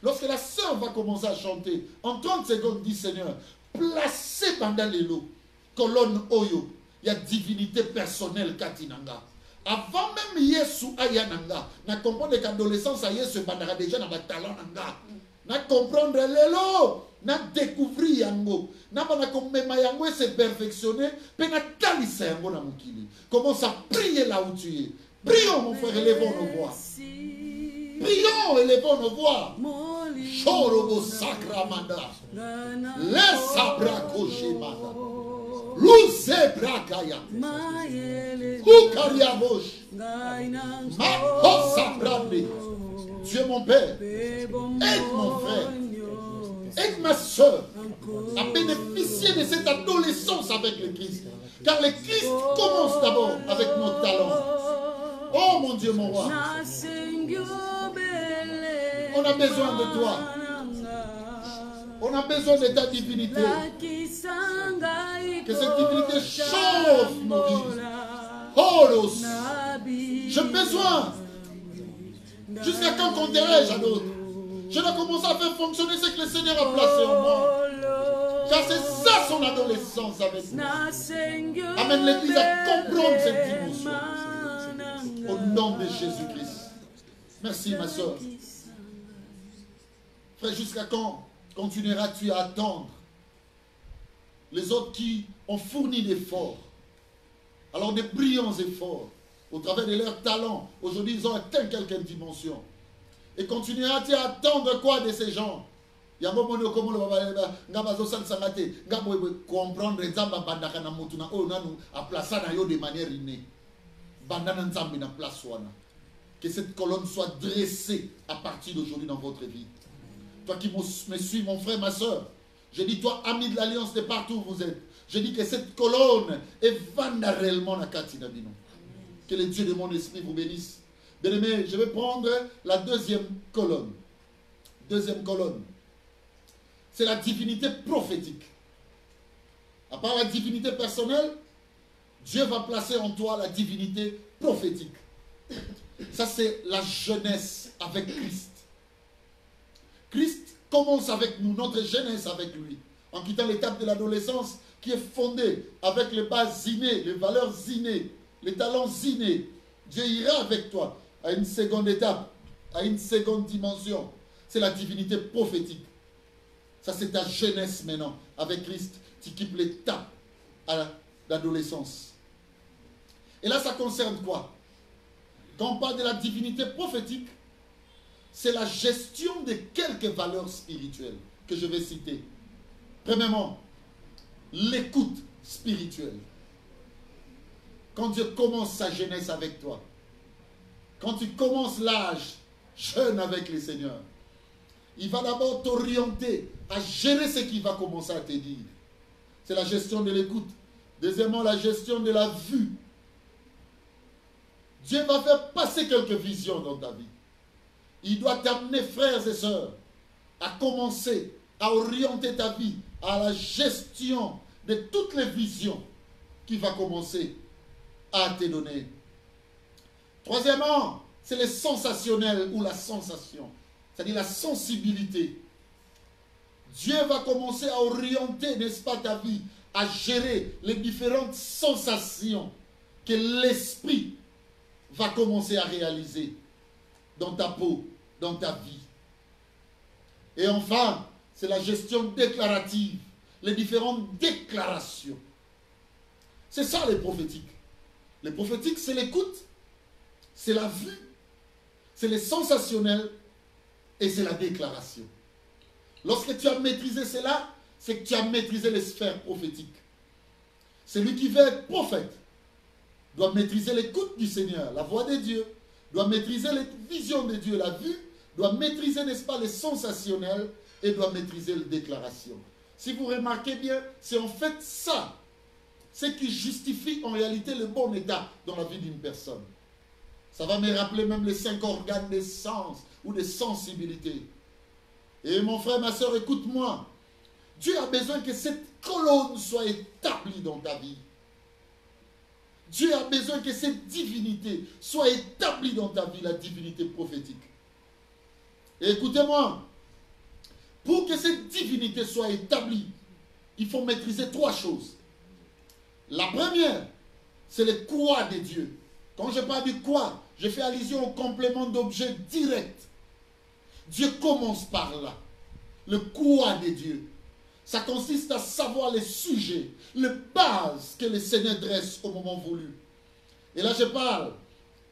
Lorsque la soeur va commencer à chanter, en 30 secondes, dit Seigneur, placez pendant les lots, colonne Oyo, il y a divinité personnelle Katinanga. Avant même Yesu Ayananga, na comprendre qu'adolescence à Yesu bandara déjà dans le talent nanga. Na comprendre les lots, na découvrir yango, na bana comme yango et se perfectionner, pe na talisa yango na mukili. Commence à prier là où tu es. Prions, mon frère, élevons nos voix. Prions, élevons nos voix. Chorobo sacramanda. Laisse abrakoshimanda. Luze brakaya. Kukariabosh. Makosa brande. Dieu mon Père, aide mon frère, aide ma soeur à bénéficier de cette adolescence avec le Christ. Car le Christ commence d'abord avec nos talents. Oh mon Dieu, mon roi, on a besoin de toi. On a besoin de ta divinité. Que cette divinité chauffe nos vies. Oh, j'ai besoin. Jusqu'à quand compterai-je à d'autres? Je dois commencer à faire fonctionner ce que le Seigneur a placé en moi. Car c'est ça son adolescence avec nous. Amène l'Église à comprendre cette dimension. Au nom de Jésus-Christ. Merci ma soeur. Frère, jusqu'à quand continueras-tu à attendre les autres qui ont fourni d'efforts? Alors des brillants efforts. Au travers de leurs talents, aujourd'hui ils ont atteint quelques dimensions. Et continuera-t-il à attendre quoi de ces gens? Il y a un moment où comprendre de manière innée. Que cette colonne soit dressée à partir d'aujourd'hui dans votre vie. Toi qui me suis, mon frère, ma soeur, je dis toi, ami de l'Alliance de partout où vous êtes, je dis que cette colonne est réellement la Katinabino. Que le Dieu de mon esprit vous bénisse. Bien-aimé, je vais prendre la deuxième colonne. Deuxième colonne. C'est la divinité prophétique. À part la divinité personnelle, Dieu va placer en toi la divinité prophétique. Ça, c'est la jeunesse avec Christ. Christ commence avec nous, notre jeunesse avec lui. En quittant l'étape de l'adolescence qui est fondée avec les bases innées, les valeurs innées, les talents innés. Dieu ira avec toi à une seconde étape, à une seconde dimension. C'est la divinité prophétique. Ça, c'est ta jeunesse maintenant. Avec Christ, tu quittes l'étape à l'adolescence. Et là, ça concerne quoi? Quand on parle de la divinité prophétique, c'est la gestion de quelques valeurs spirituelles que je vais citer. Premièrement, l'écoute spirituelle. Quand Dieu commence sa jeunesse avec toi, quand tu commences l'âge jeune avec le Seigneur, il va d'abord t'orienter à gérer ce qu'il va commencer à te dire. C'est la gestion de l'écoute. Deuxièmement, la gestion de la vue. Dieu va faire passer quelques visions dans ta vie. Il doit t'amener, frères et sœurs, à commencer à orienter ta vie à la gestion de toutes les visions qu'il va commencer à te donner. Troisièmement, c'est le sensationnel ou la sensation, c'est-à-dire la sensibilité. Dieu va commencer à orienter, n'est-ce pas, ta vie, à gérer les différentes sensations que l'esprit va commencer à réaliser dans ta peau, dans ta vie. Et enfin, c'est la gestion déclarative, les différentes déclarations. C'est ça les prophétiques. Les prophétiques, c'est l'écoute, c'est la vue, c'est le sensationnel et c'est la déclaration. Lorsque tu as maîtrisé cela, c'est que tu as maîtrisé les sphères prophétiques. Celui qui veut être prophète doit maîtriser l'écoute du Seigneur, la voix de Dieu, doit maîtriser les visions de Dieu, la vue, doit maîtriser, n'est-ce pas, les sensationnels et doit maîtriser les déclarations. Si vous remarquez bien, c'est en fait ça, ce qui justifie en réalité le bon état dans la vie d'une personne. Ça va me rappeler même les 5 organes des sens ou des sensibilités. Et mon frère, ma soeur, écoute-moi. Dieu a besoin que cette colonne soit établie dans ta vie. Dieu a besoin que cette divinité soit établie dans ta vie, la divinité prophétique. Et écoutez-moi, pour que cette divinité soit établie, il faut maîtriser 3 choses. La première, c'est le quoi de Dieu. Quand je parle du quoi, je fais allusion au complément d'objet direct. Dieu commence par là. Le quoi de Dieu. Ça consiste à savoir les sujets, les bases que le Seigneur dresse au moment voulu. Et là, je parle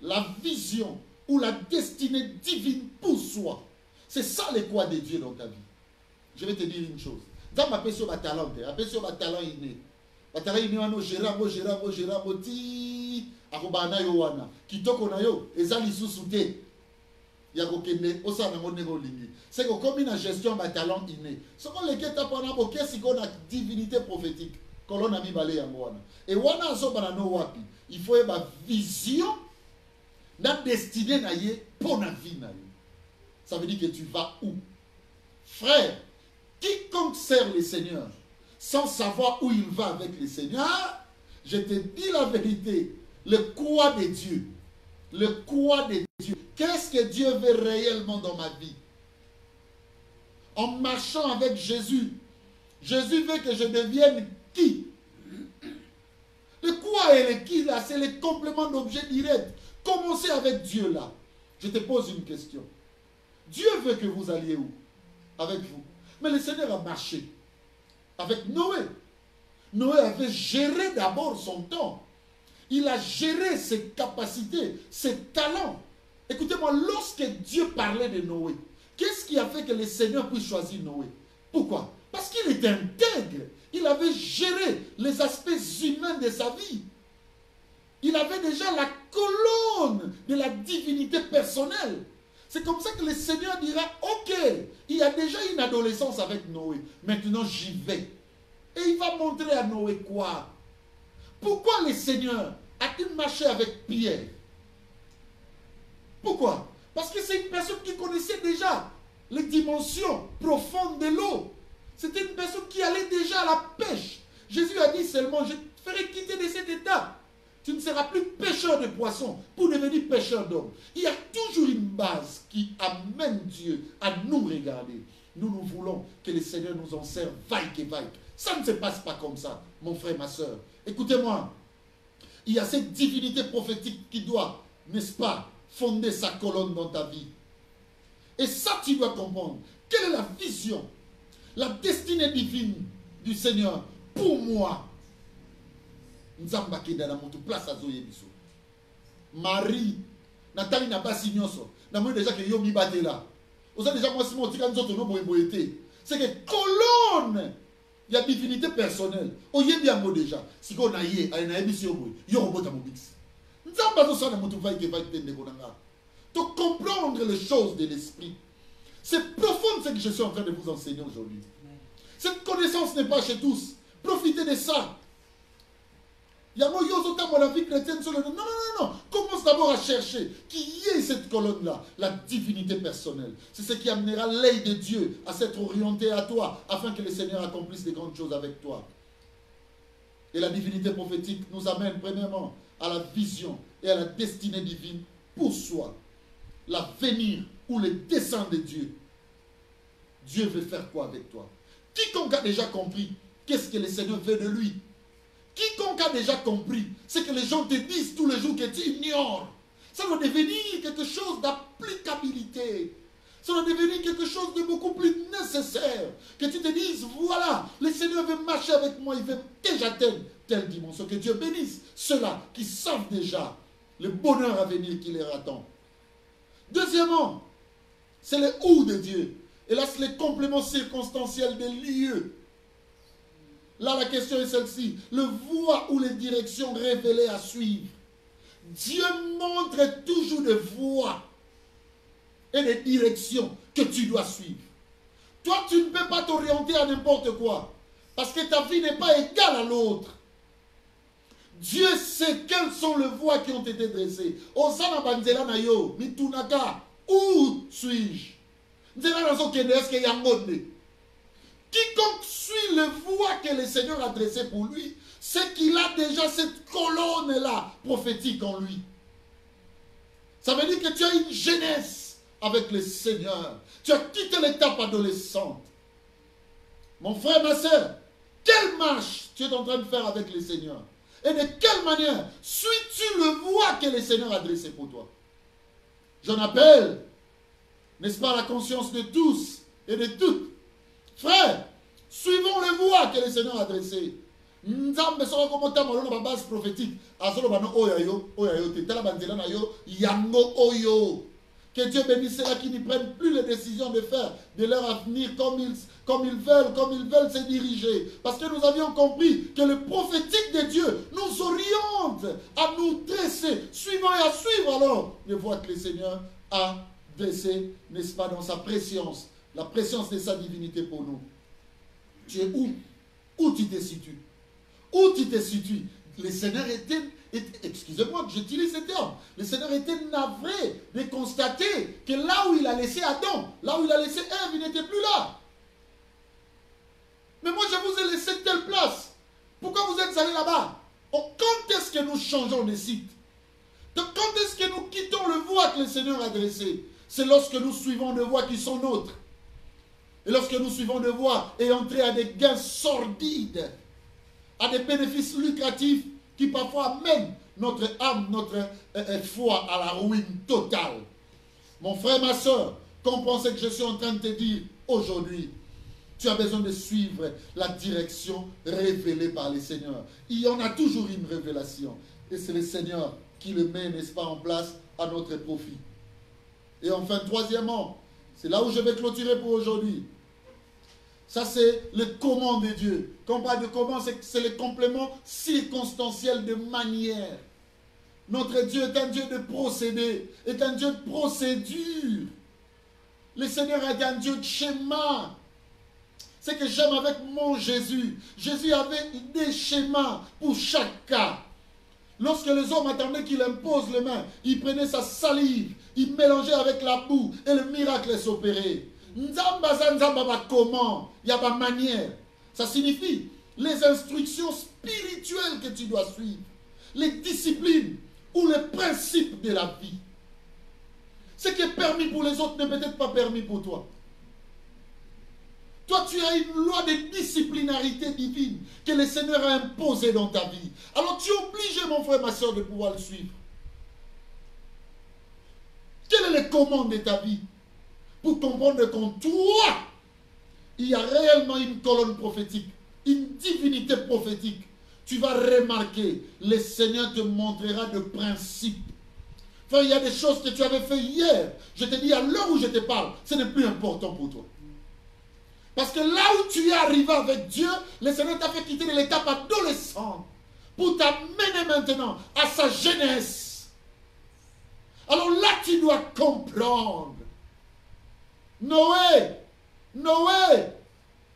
la vision ou la destinée divine pour soi. C'est ça le quoi de Dieu dans ta vie. Je vais te dire une chose. Dans ma personne, ma talent, inné. Ma talent inné, on géramo, ti, akobana yo wana. Kitoko na yo, ezali susute. Yakokende, osana monego lingi. C'est que comme une gestion ma talent inné. Ce qu'on les quête pour n'abo, qu'est-ce qu'on a divinité prophétique. Kolon a mis balé ya wana. Et wana aso banano wapi. Il faut une vision, la destinée na ye pour la vie na ye. Ça veut dire que tu vas où? Frère, quiconque sert le Seigneur sans savoir où il va avec le Seigneur, je te dis la vérité, le quoi de Dieu, le quoi de Dieu, qu'est-ce que Dieu veut réellement dans ma vie? En marchant avec Jésus, Jésus veut que je devienne qui? Le quoi et le qui là, c'est le complément d'objet direct. Commencez avec Dieu là. Je te pose une question. Dieu veut que vous alliez où? Avec vous. Mais le Seigneur a marché avec Noé. Noé avait géré d'abord son temps. Il a géré ses capacités, ses talents. Écoutez-moi, lorsque Dieu parlait de Noé, qu'est-ce qui a fait que le Seigneur puisse choisir Noé? Pourquoi? Parce qu'il était intègre. Il avait géré les aspects humains de sa vie. Il avait déjà la colonne de la divinité personnelle. C'est comme ça que le Seigneur dira, ok, il y a déjà une adolescence avec Noé. Maintenant, j'y vais. Et il va montrer à Noé quoi? Pourquoi le Seigneur a-t-il marché avec Pierre? Pourquoi? Parce que c'est une personne qui connaissait déjà les dimensions profondes de l'eau. C'était une personne qui allait déjà à la pêche. Jésus a dit seulement, je te ferai quitter de cet état. Tu ne seras plus pêcheur de poissons pour devenir pêcheur d'hommes. Il y a toujours une base qui amène Dieu à nous regarder. Nous voulons que le Seigneur nous en serve vaille que vaille. Ça ne se passe pas comme ça, mon frère, ma soeur. Écoutez-moi, il y a cette divinité prophétique qui doit, n'est-ce pas, fonder sa colonne dans ta vie. Et ça, tu dois comprendre. Quelle est la vision, la destinée divine du Seigneur pour moi? Nzamba keda na moto place azoye biso. Marie, Nathalie n'a pas signé ça. N'a moi déjà que yo mi batela. Osa déjà moi si mon tika nzoto no boyeboyete. C'est que colonne, il y a divinité personnelle. Oye bien mo déjà. Si ko na ye, ay na ebiso boy. Yo robota mo bix. Nzamba zo sa na moto vai que vai tende konanga. De comprendre les choses de l'esprit. C'est profond ce que je suis en train de vous enseigner aujourd'hui. Cette connaissance n'est pas chez tous. Profitez de ça. Il y a la vie chrétienne sur le... Non. Commence d'abord à chercher qui est cette colonne-là, la divinité personnelle. C'est ce qui amènera l'œil de Dieu à s'être orienté à toi, afin que le Seigneur accomplisse des grandes choses avec toi. Et la divinité prophétique nous amène premièrement à la vision et à la destinée divine pour soi. L'avenir ou le dessein de Dieu. Dieu veut faire quoi avec toi? Quiconque a déjà compris qu'est-ce que le Seigneur veut de lui. Quiconque a déjà compris, c'est que les gens te disent tous les jours que tu ignores. Ça va devenir quelque chose d'applicabilité. Ça va devenir quelque chose de beaucoup plus nécessaire. Que tu te dises, voilà, le Seigneur veut marcher avec moi, il veut que j'atteigne telle dimension. Que Dieu bénisse ceux-là qui savent déjà le bonheur à venir qui leur attend. Deuxièmement, c'est le où de Dieu. Et là, c'est le complément circonstanciel des lieux. Là, la question est celle-ci. Le voie ou les directions révélées à suivre. Dieu montre toujours des voies et des directions que tu dois suivre. Toi, tu ne peux pas t'orienter à n'importe quoi. Parce que ta vie n'est pas égale à l'autre. Dieu sait quelles sont les voies qui ont été dressées. Osana banzela na yo, mitunaka, où suis-je? Nzela nazo kende, est-ce qu'il y a un monde? quiconque suit les voies que le Seigneur a dressées pour lui, c'est qu'il a déjà cette colonne-là prophétique en lui. Ça veut dire que tu as une jeunesse avec le Seigneur. Tu as quitté l'étape adolescente. Mon frère, ma soeur, quelle marche tu es en train de faire avec le Seigneur? Et de quelle manière suis-tu le voie que le Seigneur a dressé pour toi? J'en appelle, n'est-ce pas, la conscience de tous et de toutes. Frère, suivons les voies que le Seigneur a dressées. Nzambe sera comme ta malona ba base prophétique. Azolo bano oyayo, oyayo te tala banzela na yo yango oyo. Que Dieu bénisse ceux qui ne prennent plus les décisions de faire de leur avenir comme ils veulent se diriger. Parce que nous avions compris que le prophétique de Dieu nous oriente à nous dresser, suivant et à suivre alors les voies que le Seigneur a dressées, n'est-ce pas, dans sa préscience, la préscience de sa divinité pour nous. Tu es où? Où tu te situes? Où tu te situes? Le Seigneur était excusez-moi que j'utilise ce terme, le Seigneur était navré de constater que là où il a laissé Adam, là où il a laissé Ève, il n'était plus là. Mais moi je vous ai laissé telle place. Pourquoi vous êtes allés là-bas? Quand est-ce que nous changeons de site? Quand est-ce que nous quittons le voie que le Seigneur a dressé? C'est lorsque nous suivons des voies qui sont nôtres. Et lorsque nous suivons des voies et entrer à des gains sordides, à des bénéfices lucratifs qui parfois amènent notre âme, notre foi à la ruine totale. Mon frère, ma soeur, comprends ce que je suis en train de te dire aujourd'hui. Tu as besoin de suivre la direction révélée par le Seigneur. Il y en a toujours une révélation. Et c'est le Seigneur qui le met, n'est-ce pas, en place à notre profit. Et enfin, troisièmement, c'est là où je vais clôturer pour aujourd'hui. Ça, c'est le comment de Dieu. Quand on parle de comment, c'est le complément circonstanciel de manière. Notre Dieu est un Dieu de procédé, est un Dieu de procédure. Le Seigneur est un Dieu de schéma. C'est que j'aime avec mon Jésus. Jésus avait des schémas pour chaque cas. Lorsque les hommes attendaient qu'il impose les mains, il prenait sa salive, il mélangeait avec la boue et le miracle s'opérait. Comment? Il y a pas manière. Ça signifie les instructions spirituelles que tu dois suivre, les disciplines ou les principes de la vie. Ce qui est permis pour les autres n'est peut-être pas permis pour toi. Toi, tu as une loi de disciplinarité divine que le Seigneur a imposée dans ta vie. Alors tu es obligé, mon frère, ma soeur, de pouvoir le suivre. Quelle est le commande de ta vie? Pour comprendre qu'en toi, il y a réellement une colonne prophétique, une divinité prophétique. Tu vas remarquer, le Seigneur te montrera de principes. Enfin, il y a des choses que tu avais fait hier. Je te dis, à l'heure où je te parle, ce n'est plus important pour toi. Parce que là où tu es arrivé avec Dieu, le Seigneur t'a fait quitter l'étape adolescente pour t'amener maintenant à sa jeunesse. Alors là, tu dois comprendre. Noé,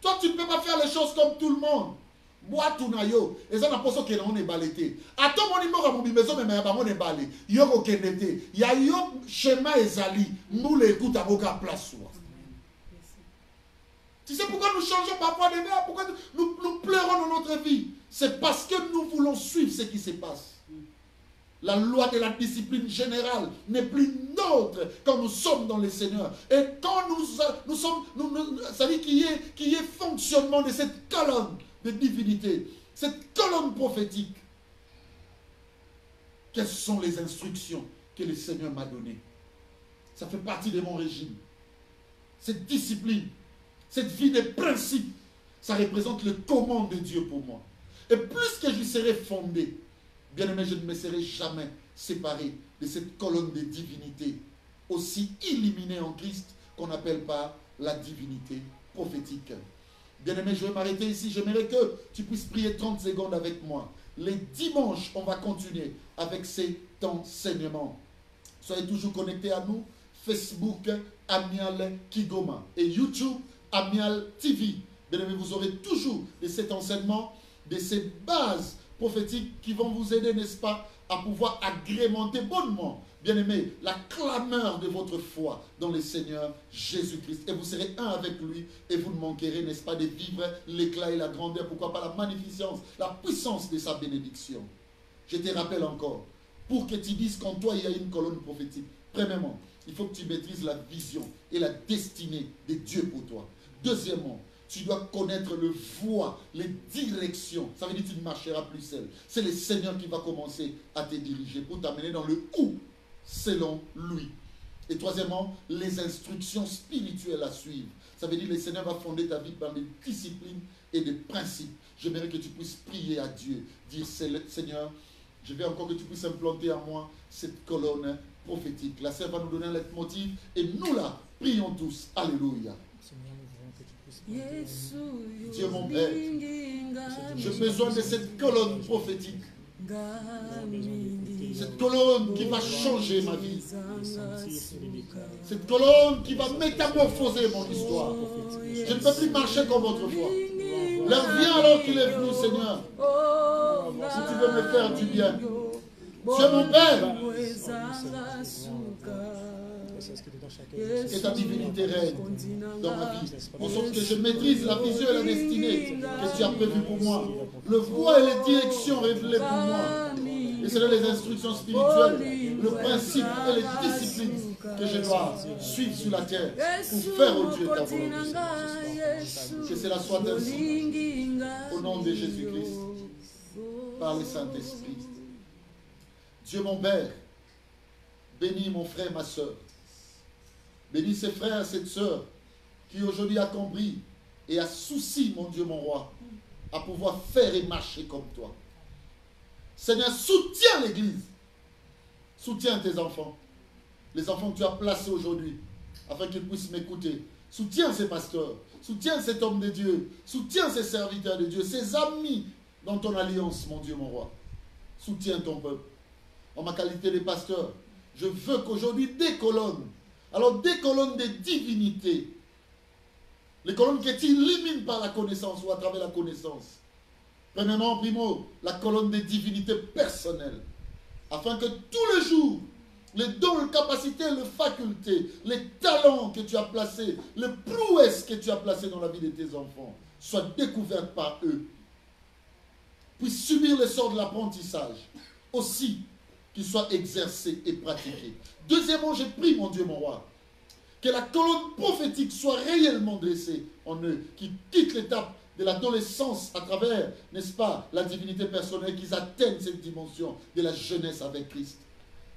toi tu ne peux pas faire les choses comme tout le monde. Bois tout nayo, et ça n'a pas ça que l'on est balété. Attends mon numéro à mon bimezo, mais ma mon est balé. Yoko kenete, ya yo schéma ezali, nous l'écoute à boka place. Tu sais pourquoi nous changeons parfois de mère, pourquoi nous pleurons dans notre vie? C'est parce que nous voulons suivre ce qui se passe. La loi de la discipline générale n'est plus nôtre quand nous sommes dans le Seigneur. Et quand nous sommes, ça dit qu'il y ait fonctionnement de cette colonne de divinité, cette colonne prophétique. Quelles sont les instructions que le Seigneur m'a données? Ça fait partie de mon régime. Cette discipline, cette vie des principes, ça représente le comment de Dieu pour moi. Et plus que je serai fondé, bien-aimé, je ne me serai jamais séparé de cette colonne de divinité aussi illuminée en Christ qu'on n'appelle pas la divinité prophétique. Bien-aimé, je vais m'arrêter ici. J'aimerais que tu puisses prier 30 secondes avec moi. Les dimanches, on va continuer avec cet enseignement. Soyez toujours connectés à nous. Facebook, Amial Kigoma. Et YouTube, Amial TV. Bien-aimé, vous aurez toujours de cet enseignement, de ces bases prophétiques qui vont vous aider, n'est-ce pas, à pouvoir agrémenter bonnement, bien aimé, la clameur de votre foi dans le Seigneur Jésus-Christ. Et vous serez un avec lui et vous ne manquerez, n'est-ce pas, de vivre l'éclat et la grandeur, pourquoi pas la magnificence, la puissance de sa bénédiction. Je te rappelle encore, pour que tu dises qu'en toi il y a une colonne prophétique, premièrement, il faut que tu maîtrises la vision et la destinée de Dieu pour toi. Deuxièmement, tu dois connaître le voie, les directions. Ça veut dire que tu ne marcheras plus seul. C'est le Seigneur qui va commencer à te diriger pour t'amener dans le où selon lui. Et troisièmement, les instructions spirituelles à suivre. Ça veut dire que le Seigneur va fonder ta vie par des disciplines et des principes. J'aimerais que tu puisses prier à Dieu, dire Seigneur, je veux encore que tu puisses implanter en moi cette colonne prophétique. La sœur va nous donner un leitmotiv et nous là, prions tous. Alléluia. Dieu mon Père, j'ai besoin de cette colonne prophétique. Cette colonne qui va changer ma vie. Cette colonne qui va métamorphoser mon histoire. Je ne peux plus marcher comme autrefois. L'heure vient alors qu'il est venu, Seigneur. Si tu veux me faire du bien. Dieu mon Père, que ta divinité règne dans ma vie, en sorte que je maîtrise la vision et la destinée que tu as prévue pour moi, le voie et les directions révélées pour moi, et c'est là les instructions spirituelles, le principe et les disciplines que je dois suivre sur la terre pour faire au Dieu ta volonté. Que cela soit ainsi, au nom de Jésus-Christ, par le Saint-Esprit. Dieu mon Père, bénis mon frère, ma soeur. Bénis ses frères et cette sœur qui aujourd'hui a compris et a souci, mon Dieu, mon roi, à pouvoir faire et marcher comme toi. Seigneur, soutiens l'Église. Soutiens tes enfants. Les enfants que tu as placés aujourd'hui, afin qu'ils puissent m'écouter. Soutiens ces pasteurs. Soutiens cet homme de Dieu. Soutiens ces serviteurs de Dieu. Ces amis dans ton alliance, mon Dieu, mon roi. Soutiens ton peuple. En ma qualité de pasteur, je veux qu'aujourd'hui des colonnes, alors des colonnes de divinité, les colonnes que tu élimines par la connaissance ou à travers la connaissance. Premièrement, primo, la colonne de divinité personnelle, afin que tous les jours, les dons, les capacités, les facultés, les talents que tu as placés, les prouesses que tu as placées dans la vie de tes enfants, soient découvertes par eux, puissent subir le sort de l'apprentissage, aussi qu'ils soient exercés et pratiqués. Deuxièmement, je prie, mon Dieu, mon roi, que la colonne prophétique soit réellement dressée en eux, qui quittent l'étape de l'adolescence à travers, n'est-ce pas, la divinité personnelle, qu'ils atteignent cette dimension de la jeunesse avec Christ.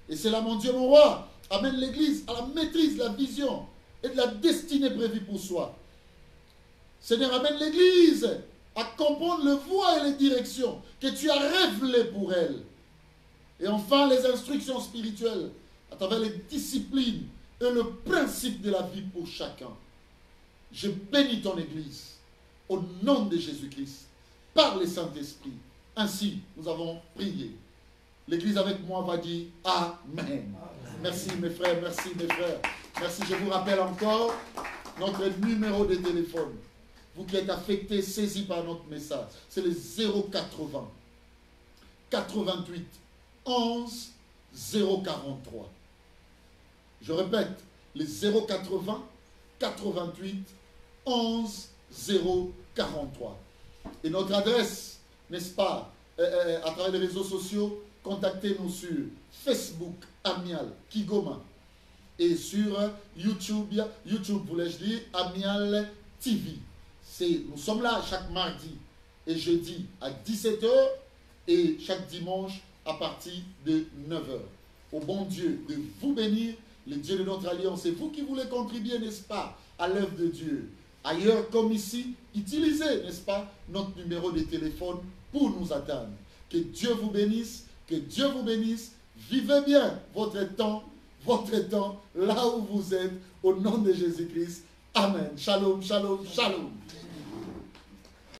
Et c'est là, mon Dieu, mon roi, amène l'Église à la maîtrise de la vision et de la destinée prévue pour soi. Seigneur, amène l'Église à comprendre le voie et les directions que tu as révélées pour elle. Et enfin, les instructions spirituelles à travers les disciplines et le principe de la vie pour chacun. Je bénis ton Église au nom de Jésus-Christ, par le Saint-Esprit. Ainsi, nous avons prié. L'Église avec moi va dire Amen. Merci mes frères, merci mes frères. Merci, je vous rappelle encore notre numéro de téléphone. Vous qui êtes affectés, saisis par notre message. C'est le 080 88 11 043. Je répète, le 080 88 11 043. Et notre adresse, n'est-ce pas, à travers les réseaux sociaux, contactez-nous sur Facebook, Amial Kigoma, et sur YouTube, voulais-je dire, Amial TV. Nous sommes là chaque mardi et jeudi à 17h et chaque dimanche à partir de 9h. Au bon Dieu de vous bénir, le Dieu de notre alliance. C'est vous qui voulez contribuer, n'est-ce pas, à l'œuvre de Dieu. Ailleurs comme ici, utilisez, n'est-ce pas, notre numéro de téléphone pour nous atteindre. Que Dieu vous bénisse, que Dieu vous bénisse. Vivez bien votre temps, là où vous êtes, au nom de Jésus-Christ. Amen. Shalom, shalom, shalom.